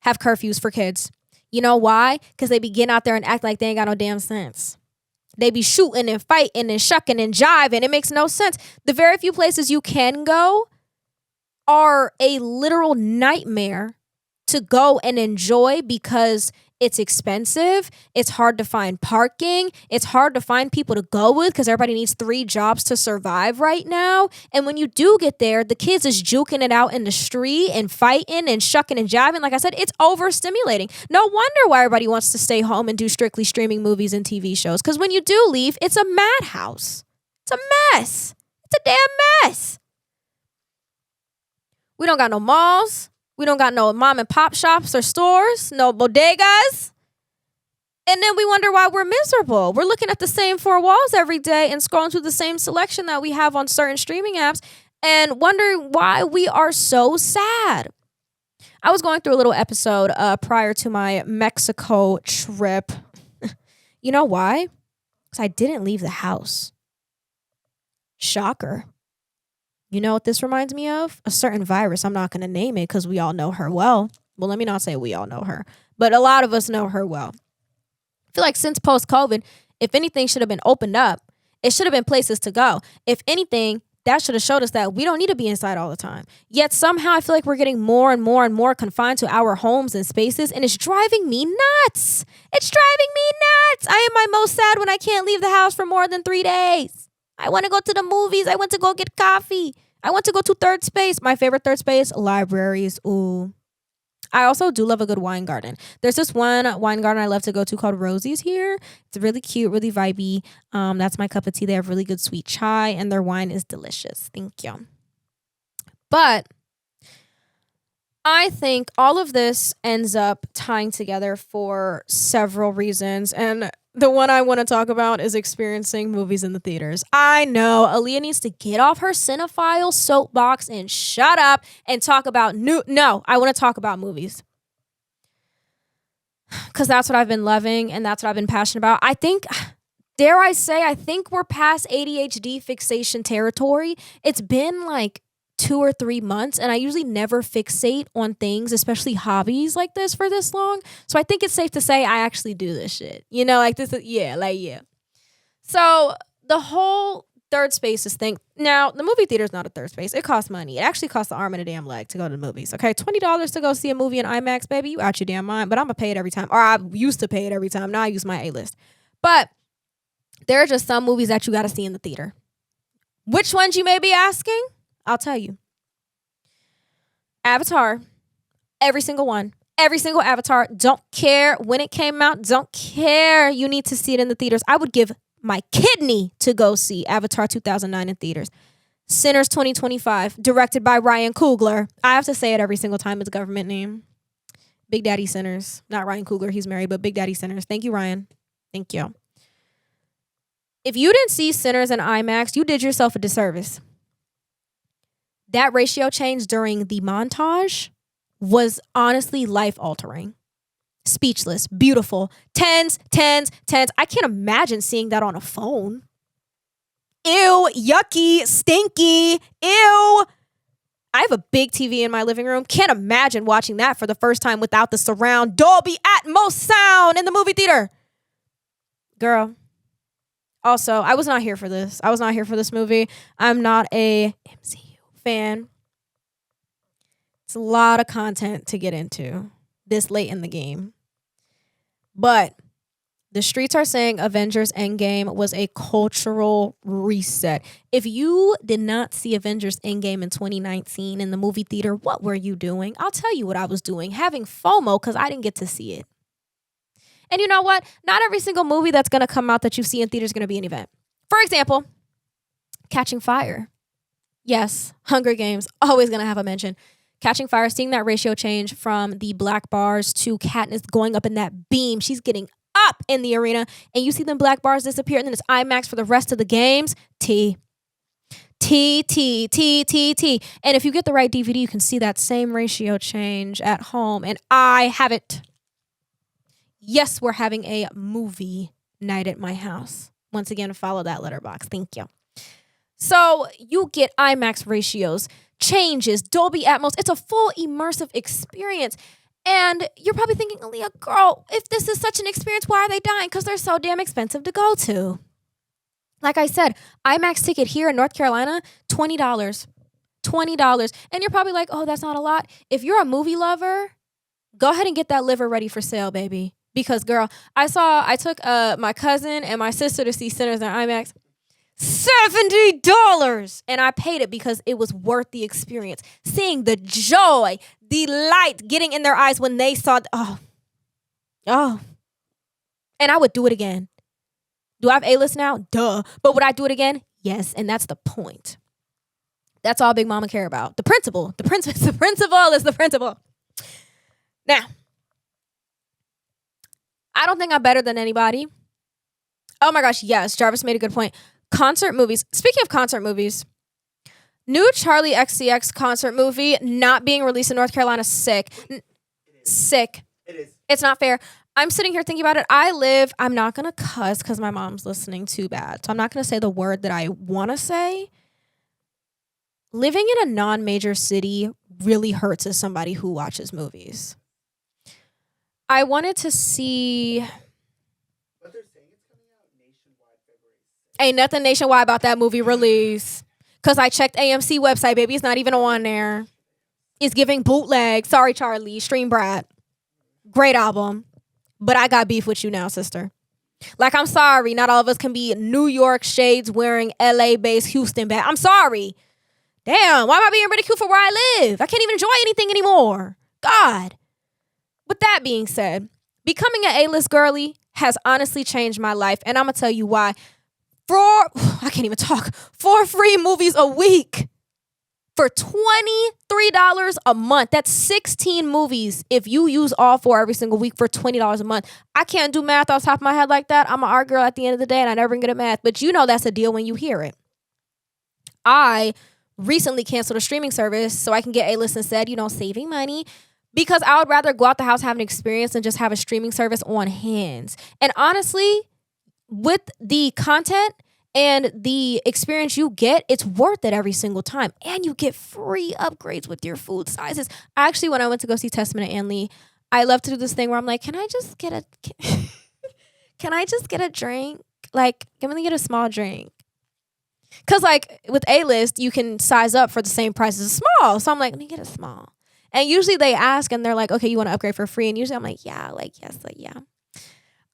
have curfews for kids. You know why? Because they be getting out there and acting like they ain't got no damn sense. They be shooting and fighting and shucking and jiving. It makes no sense. The very few places you can go are a literal nightmare to go and enjoy because it's expensive. It's hard to find parking. It's hard to find people to go with because everybody needs 3 jobs to survive right now. And when you do get there, the kids is juking it out in the street and fighting and shucking and jiving. Like I said, it's overstimulating. No wonder why everybody wants to stay home and do strictly streaming movies and TV shows. Because when you do leave, it's a madhouse. It's a mess. It's a damn mess. We don't got no malls. We don't got no mom and pop shops or stores, no bodegas. And then we wonder why we're miserable. We're looking at the same 4 walls every day and scrolling through the same selection that we have on certain streaming apps and wondering why we are so sad. I was going through a little episode prior to my Mexico trip. You know why? Because I didn't leave the house. Shocker. You know what this reminds me of? A certain virus. I'm not going to name it because we all know her well. Well, let me not say we all know her, but a lot of us know her well. I feel like since post-COVID, if anything should have been opened up, it should have been places to go. If anything, that should have showed us that we don't need to be inside all the time. Yet somehow I feel like we're getting more and more and more confined to our homes and spaces, and it's driving me nuts. It's driving me nuts. I am my most sad when I can't leave the house for more than 3 days. I want to go to the movies. I want to go get coffee. I want to go to third space. My favorite third space, libraries. Ooh. I also do love a good wine garden. There's this one wine garden I love to go to called Rosie's here. It's really cute, really vibey. That's my cup of tea. They have really good sweet chai, and their wine is delicious. Thank you. But I think all of this ends up tying together for several reasons. And the one I want to talk about is experiencing movies in the theaters. I know Aliyah needs to get off her cinephile soapbox and shut up and talk about No, I want to talk about movies. Because that's what I've been loving and that's what I've been passionate about. I think, dare I say, I think we're past ADHD fixation territory. It's been like 2 or 3 months, and I usually never fixate on things, especially hobbies like this, for this long. So I think it's safe to say I actually do this shit. You know, like this, yeah. So the whole third spaces thing. Now, the movie theater is not a third space. It costs money. It actually costs the arm and a damn leg to go to the movies. Okay, $20 to go see a movie in IMAX, baby. You out your damn mind. But I'm gonna pay it every time. Or I used to pay it every time. Now I use my A-list. But there are just some movies that you got to see in the theater. Which ones, you may be asking? I'll tell you. Avatar. Every single one. Every single Avatar. Don't care when it came out. Don't care. You need to see it in the theaters. I would give my kidney to go see Avatar 2009 in theaters. Sinners 2025. Directed by Ryan Coogler. I have to say it every single time. It's a government name. Big Daddy Sinners. Not Ryan Coogler. He's married, but Big Daddy Sinners. Thank you, Ryan. Thank you. If you didn't see Sinners in IMAX, you did yourself a disservice. That ratio change during the montage was honestly life-altering. Speechless. Beautiful. Tens. I can't imagine seeing that on a phone. Ew. Yucky. Stinky. Ew. I have a big TV in my living room. Can't imagine watching that for the first time without the surround Dolby Atmos sound in the movie theater. Girl. Also, I was not here for this. I was not here for this movie. I'm not a MCU fan. It's a lot of content to get into this late in the game. But the streets are saying Avengers Endgame was a cultural reset. If you did not see Avengers Endgame in 2019 in the movie theater, what were you doing? I'll tell you what I was doing. Having FOMO because I didn't get to see it. And you know what? Not every single movie that's going to come out that you see in theater is going to be an event. For example, Catching Fire. Yes, Hunger Games, always going to have a mention. Catching Fire, seeing that ratio change from the black bars to Katniss going up in that beam. She's getting up in the arena, and you see them black bars disappear, and then it's IMAX for the rest of the games. T. And if you get the right DVD, you can see that same ratio change at home, and I have it. Yes, we're having a movie night at my house. Once again, follow that letterbox. Thank you. So you get IMAX ratios, changes, Dolby Atmos. It's a full immersive experience. And you're probably thinking, Aliyah, girl, if this is such an experience, why are they dying? Because they're so damn expensive to go to. Like I said, IMAX ticket here in North Carolina, $20. $20. And you're probably like, oh, that's not a lot. If you're a movie lover, go ahead and get that liver ready for sale, baby. Because, girl, I took my cousin and my sister to see Sinners in IMAX. $70, and I paid it because it was worth the experience. Seeing the joy, the light getting in their eyes when they saw and I would do it again. Do I have A-list now? Duh. But would I do it again? Yes, and that's the point. That's all Big Mama care about. The principle is the principle. Now, I don't think I'm better than anybody. Oh my gosh, yes, Jarvis made a good point. Concert movies. Speaking of concert movies, new Charlie XCX concert movie not being released in North Carolina. Sick. Sick. It is. It's not fair. I'm sitting here thinking about it. I'm not going to cuss because my mom's listening too bad. So I'm not going to say the word that I want to say. Living in a non-major city really hurts as somebody who watches movies. I wanted to see... Ain't nothing nationwide about that movie release. Because I checked AMC website, baby. It's not even on there. It's giving bootleg. Sorry, Charlie. Stream Brat. Great album. But I got beef with you now, sister. Like, I'm sorry. Not all of us can be New York shades wearing LA-based Houston bad. I'm sorry. Damn, why am I being ridiculed for where I live? I can't even enjoy anything anymore. God. With that being said, becoming an A-list girly has honestly changed my life. And I'm going to tell you why. I can't even talk. 4 free movies a week. For $23 a month. That's 16 movies if you use all 4 every single week for $20 a month. I can't do math off the top of my head like that. I'm an art girl at the end of the day and I never get at math. But you know that's a deal when you hear it. I recently canceled a streaming service so I can get A-list instead, saving money. Because I would rather go out the house, have an experience, than just have a streaming service on hands. And honestly, with the content and the experience you get, it's worth it every single time. And you get free upgrades with your food sizes. Actually, when I went to go see Testament and Lee, I love to do this thing where I'm like, can I just get a drink? Like, let me get a small drink. Because, like, with A-list, you can size up for the same price as a small. So I'm like, let me get a small. And usually they ask and they're like, okay, you want to upgrade for free? And usually I'm like, yeah, like, yes, like, yeah.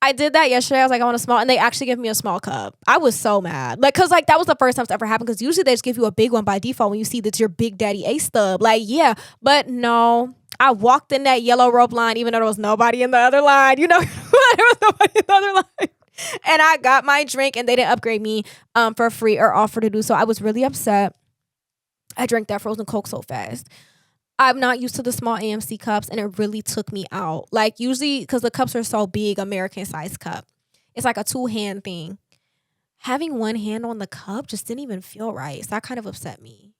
I did that yesterday. I was like, I want a small. And they actually gave me a small cup. I was so mad. Like, because, like, that was the first time it's ever happened. Because usually they just give you a big one by default when you see that's your Big Daddy A-stub. Like, yeah. But no. I walked in that yellow rope line even though there was nobody in the other line. There was nobody in the other line. And I got my drink and they didn't upgrade me for free or offer to do so. I was really upset. I drank that frozen Coke so fast. I'm not used to the small AMC cups and it really took me out. Like, usually, because the cups are so big, American size cup. It's like a 2-hand thing. Having one hand on the cup just didn't even feel right. So that kind of upset me.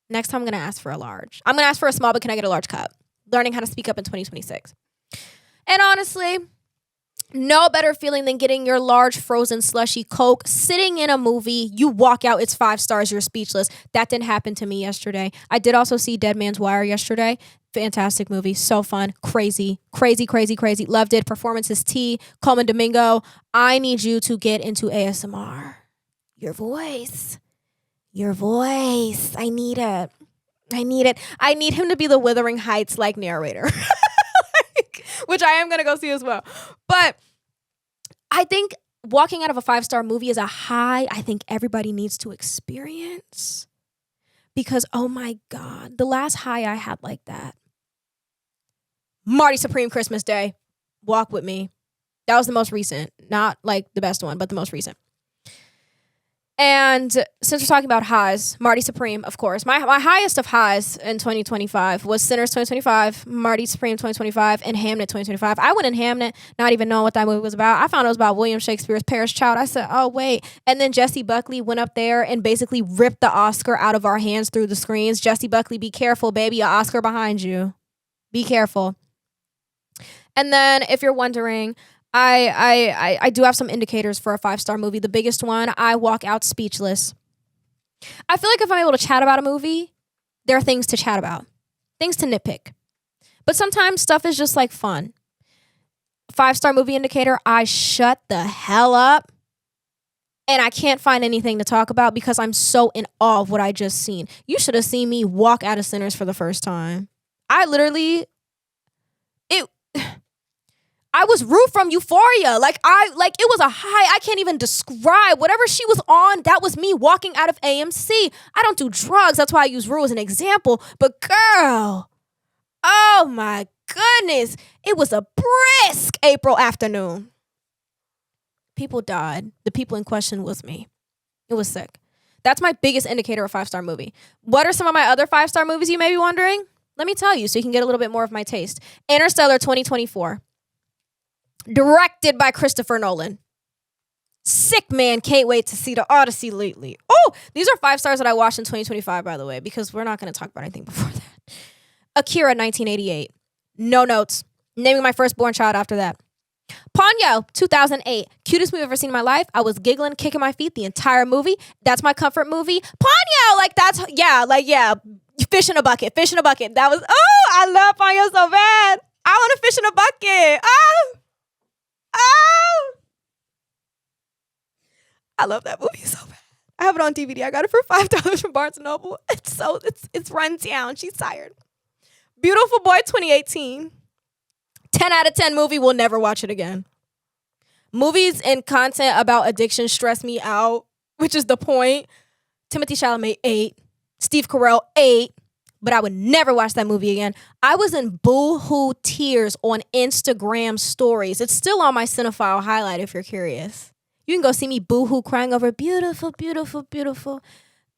Next time I'm going to ask for a large. I'm going to ask for a small, but can I get a large cup? Learning how to speak up in 2026. And honestly, no better feeling than getting your large frozen slushy Coke, sitting in a movie, you walk out, it's 5 stars, you're speechless. That didn't happen to me yesterday. I did also see Dead Man's Wire yesterday. Fantastic movie. So fun. Crazy. Loved it. Performances T. Coleman Domingo. I need you to get into ASMR. Your voice. I need it. I need him to be the Wuthering Heights like narrator. Which I am going to go see as well. But I think walking out of a 5-star movie is a high I think everybody needs to experience. Because, oh my God, the last high I had like that. Marty Supreme Christmas Day. Walk with me. That was the most recent. Not like the best one, but the most recent. And since we're talking about highs, Marty Supreme, of course. My highest of highs in 2025 was Sinners 2025, Marty Supreme 2025, and Hamnet 2025. I went in Hamnet not even knowing what that movie was about. I found it was about William Shakespeare's Paris Child. I said, oh, wait. And then Jessie Buckley went up there and basically ripped the Oscar out of our hands through the screens. Jessie Buckley, be careful, baby. An Oscar behind you. Be careful. And then if you're wondering, I do have some indicators for a 5-star movie. The biggest one, I walk out speechless. I feel like if I'm able to chat about a movie, there are things to chat about, things to nitpick. But sometimes stuff is just like fun. 5-star movie indicator, I shut the hell up and I can't find anything to talk about because I'm so in awe of what I just seen. You should have seen me walk out of Sinners for the first time. I was Rue from Euphoria. It was a high I can't even describe. Whatever she was on, that was me walking out of AMC. I don't do drugs. That's why I use Rue as an example. But girl, oh my goodness. It was a brisk April afternoon. People died. The people in question was me. It was sick. That's my biggest indicator of 5-star movie. What are some of my other 5-star movies, you may be wondering? Let me tell you so you can get a little bit more of my taste. Interstellar 2024. Directed by Christopher Nolan. Sick, man. Can't wait to see the Odyssey lately. Oh, these are 5 stars that I watched in 2025, by the way, because we're not going to talk about anything before that. Akira 1988. No notes. Naming my firstborn child after that. Ponyo 2008. Cutest movie I've ever seen in my life. I was giggling, kicking my feet the entire movie. That's my comfort movie. Ponyo, fish in a bucket. That was, I love Ponyo so bad. I want to fish in a bucket. I love that movie so bad. I have it on DVD. I got it for $5 from Barnes & Noble. It's run down. She's tired. Beautiful Boy 2018. 10 out of 10 movie. Will never watch it again. Movies and content about addiction stress me out, which is the point. Timothée Chalamet, 8. Steve Carell, 8. But I would never watch that movie again. I was in boo-hoo tears on Instagram stories. It's still on my Cinephile highlight if you're curious. You can go see me boo-hoo crying over beautiful, beautiful, beautiful,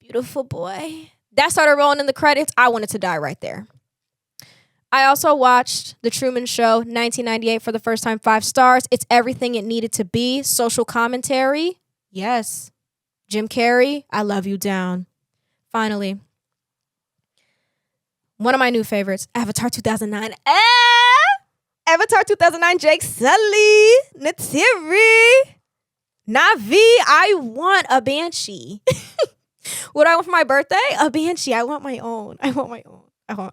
beautiful boy. That started rolling in the credits. I wanted to die right there. I also watched The Truman Show, 1998 for the first time, 5 stars. It's everything it needed to be. Social commentary. Yes. Jim Carrey, I love you down. Finally. One of my new favorites, Avatar 2009. Avatar 2009, Jake Sully, Neytiri, Na'vi. I want a Banshee. What I want for my birthday? A Banshee. I want my own.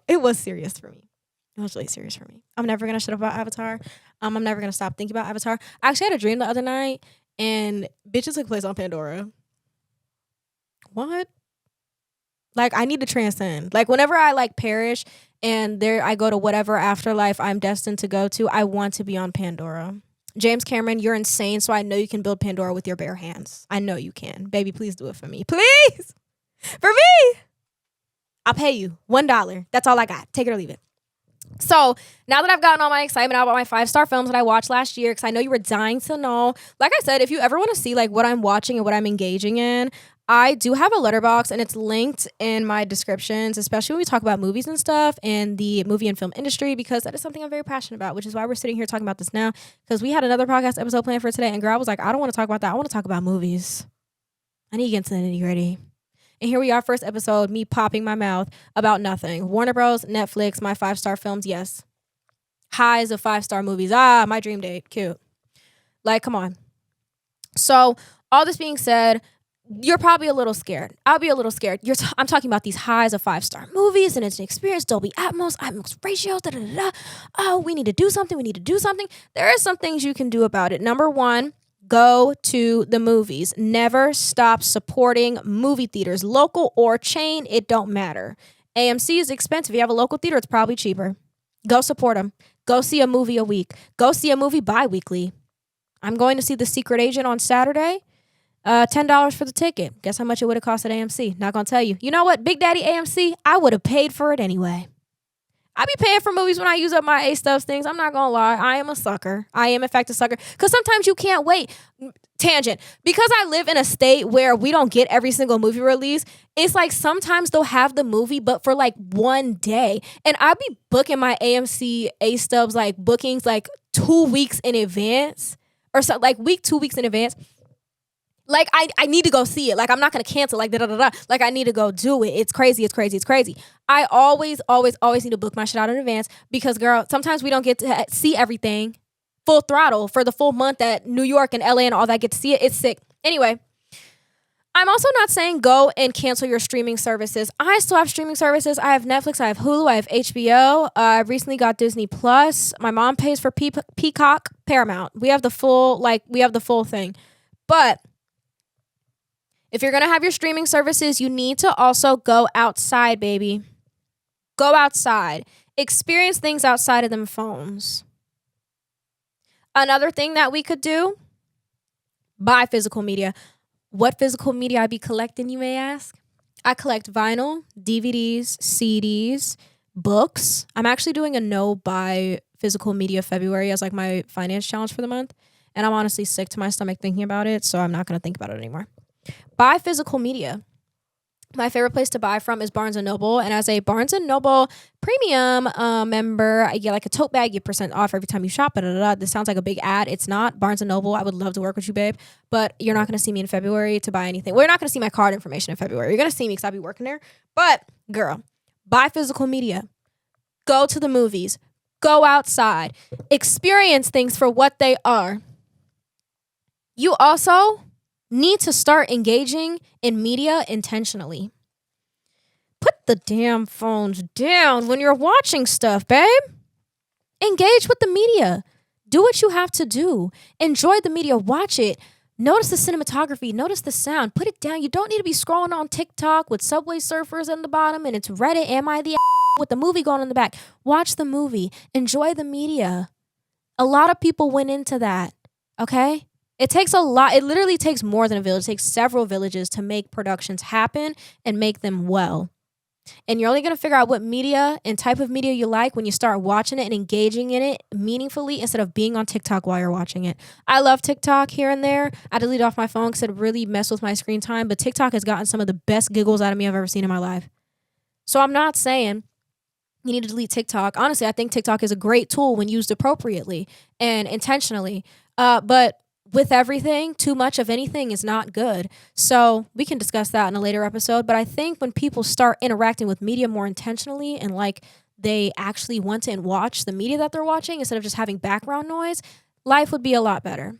It was serious for me. It was really serious for me. I'm never going to shut up about Avatar. I'm never going to stop thinking about Avatar. I actually had a dream the other night, and bitches took place on Pandora. What? Like, I need to transcend. Like, whenever I, like, perish and I go to whatever afterlife I'm destined to go to, I want to be on Pandora. James Cameron, you're insane, so I know you can build Pandora with your bare hands. I know you can. Baby, please do it for me. Please! For me! I'll pay you $1. That's all I got. Take it or leave it. So now that I've gotten all my excitement out about my 5-star films that I watched last year, because I know you were dying to know, like I said, if you ever want to see like what I'm watching and what I'm engaging in, I do have a letterbox and it's linked in my descriptions, especially when we talk about movies and stuff and the movie and film industry, because that is something I'm very passionate about, which is why we're sitting here talking about this now, because we had another podcast episode planned for today and girl, I was like, I don't want to talk about that. I want to talk about movies. I need to get into the nitty gritty. And here we are, first episode, me popping my mouth about nothing. Warner Bros., Netflix, my 5-star films, yes. Highs of 5-star movies. My dream date, cute. Like, come on. So, all this being said, you're probably a little scared. I'll be a little scared. I'm talking about these highs of 5-star movies, and it's an experience, Dolby Atmos, IMAX ratios, da-da-da-da. Oh, we need to do something. There are some things you can do about it. Number 1, go to the movies. Never stop supporting movie theaters, local or chain, it don't matter. AMC is expensive. If you have a local theater, it's probably cheaper. Go support them. Go see a movie a week. Go see a movie bi-weekly. I'm going to see The Secret Agent on Saturday. $10 for the ticket. Guess how much it would have cost at AMC? Not gonna tell you. You know what? Big Daddy AMC, I would have paid for it anyway. I be paying for movies when I use up my A-Stubbs things. I'm not gonna lie. I am a sucker. I am in fact a sucker. Because sometimes you can't wait. Tangent. Because I live in a state where we don't get every single movie release, it's like sometimes they'll have the movie, but for like one day. And I be booking my AMC A-Stubbs like bookings like 2 weeks in advance. Or so like 2 weeks in advance. Like, I need to go see it. Like, I'm not going to cancel. Like, da-da-da-da. Like, I need to go do it. It's crazy. I always need to book my shit out in advance because, girl, sometimes we don't get to see everything full throttle for the full month that New York and LA and all that get to see it. It's sick. Anyway, I'm also not saying go and cancel your streaming services. I still have streaming services. I have Netflix. I have Hulu. I have HBO. I recently got Disney Plus. My mom pays for Peacock, Paramount. We have the full thing. But if you're going to have your streaming services, you need to also go outside, baby. Go outside. Experience things outside of them phones. Another thing that we could do, buy physical media. What physical media I be collecting, you may ask? I collect vinyl, DVDs, CDs, books. I'm actually doing a no-buy physical media February as like my finance challenge for the month. And I'm honestly sick to my stomach thinking about it, so I'm not going to think about it anymore. Buy physical media. My favorite place to buy from is Barnes & Noble. And as a Barnes & Noble premium member, I get like a tote bag, get % off every time you shop. This sounds like a big ad. It's not. Barnes & Noble, I would love to work with you, babe. But you're not going to see me in February to buy anything. Well, you're not going to see my card information in February. You're going to see me because I'll be working there. But, girl, buy physical media. Go to the movies. Go outside. Experience things for what they are. You also need to start engaging in media intentionally. Put the damn phones down when you're watching stuff, babe. Engage with the media. Do what you have to do. Enjoy the media. Watch it. Notice the cinematography, notice the sound, put it down. You don't need to be scrolling on TikTok with Subway Surfers in the bottom and it's Reddit, am I the with the movie going in the back. Watch the movie, enjoy the media. A lot of people went into that, okay? It takes a lot. It literally takes more than a village. It takes several villages to make productions happen and make them well. And you're only going to figure out what media and type of media you like when you start watching it and engaging in it meaningfully instead of being on TikTok while you're watching it. I love TikTok here and there. I delete off my phone because it really messed with my screen time. But TikTok has gotten some of the best giggles out of me I've ever seen in my life. So I'm not saying you need to delete TikTok. Honestly, I think TikTok is a great tool when used appropriately and intentionally. But with everything, too much of anything is not good. So we can discuss that in a later episode. But I think when people start interacting with media more intentionally and like they actually want to watch the media that they're watching instead of just having background noise, life would be a lot better.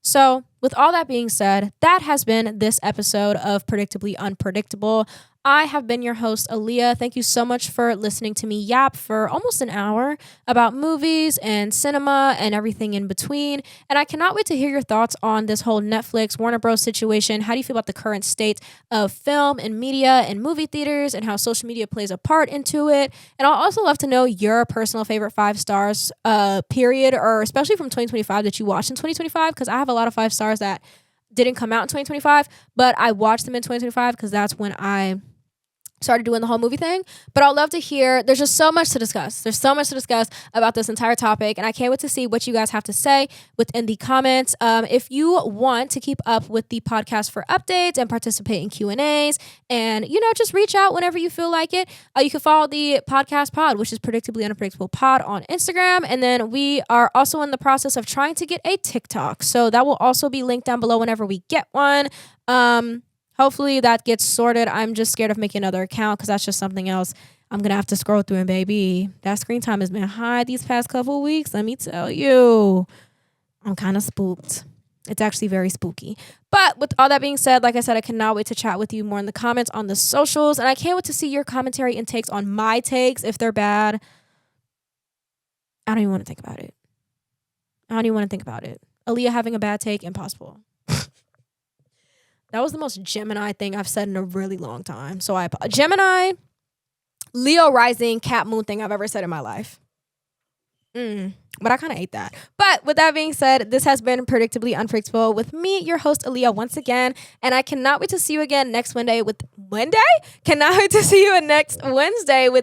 So with all that being said, that has been this episode of Predictably Unpredictable. I have been your host, Aliyah. Thank you so much for listening to me yap for almost an hour about movies and cinema and everything in between. And I cannot wait to hear your thoughts on this whole Netflix, Warner Bros. Situation. How do you feel about the current state of film and media and movie theaters and how social media plays a part into it? And I'll also love to know your personal favorite 5 stars, period, or especially from 2025 that you watched in 2025, because I have a lot of 5 stars that didn't come out in 2025, but I watched them in 2025 because that's when I started doing the whole movie thing. But I'd love to hear, there's just so much to discuss. There's so much to discuss about this entire topic, and I can't wait to see what you guys have to say within the comments. If you want to keep up with the podcast for updates and participate in Q&As and, just reach out whenever you feel like it, you can follow the podcast pod, which is Predictably Unpredictable Pod on Instagram. And then we are also in the process of trying to get a TikTok. So that will also be linked down below whenever we get one. Hopefully that gets sorted. I'm just scared of making another account because that's just something else I'm going to have to scroll through. And baby, that screen time has been high these past couple of weeks. Let me tell you, I'm kind of spooked. It's actually very spooky. But with all that being said, like I said, I cannot wait to chat with you more in the comments on the socials. And I can't wait to see your commentary and takes on my takes. If they're bad, I don't even want to think about it. Aliyah having a bad take, impossible. That was the most Gemini thing I've said in a really long time. So Gemini, Leo rising, Cat Moon thing I've ever said in my life. But I kind of ate that. But with that being said, this has been Predictably Unpredictable with me, your host, Aliyah, once again. And I cannot wait to see you again next Monday with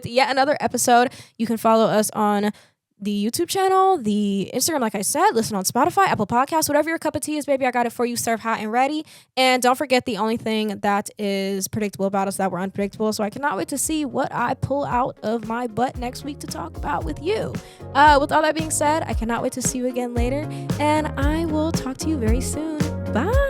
yet another episode. You can follow us on the YouTube channel, the Instagram, like I said, listen on Spotify, Apple Podcasts, whatever your cup of tea is, baby, I got it for you, served hot and ready. And don't forget, the only thing that is predictable about us that we're unpredictable. So I cannot wait to see what I pull out of my butt next week to talk about with you. With all that being said, I cannot wait to see you again later, and I will talk to you very soon. Bye.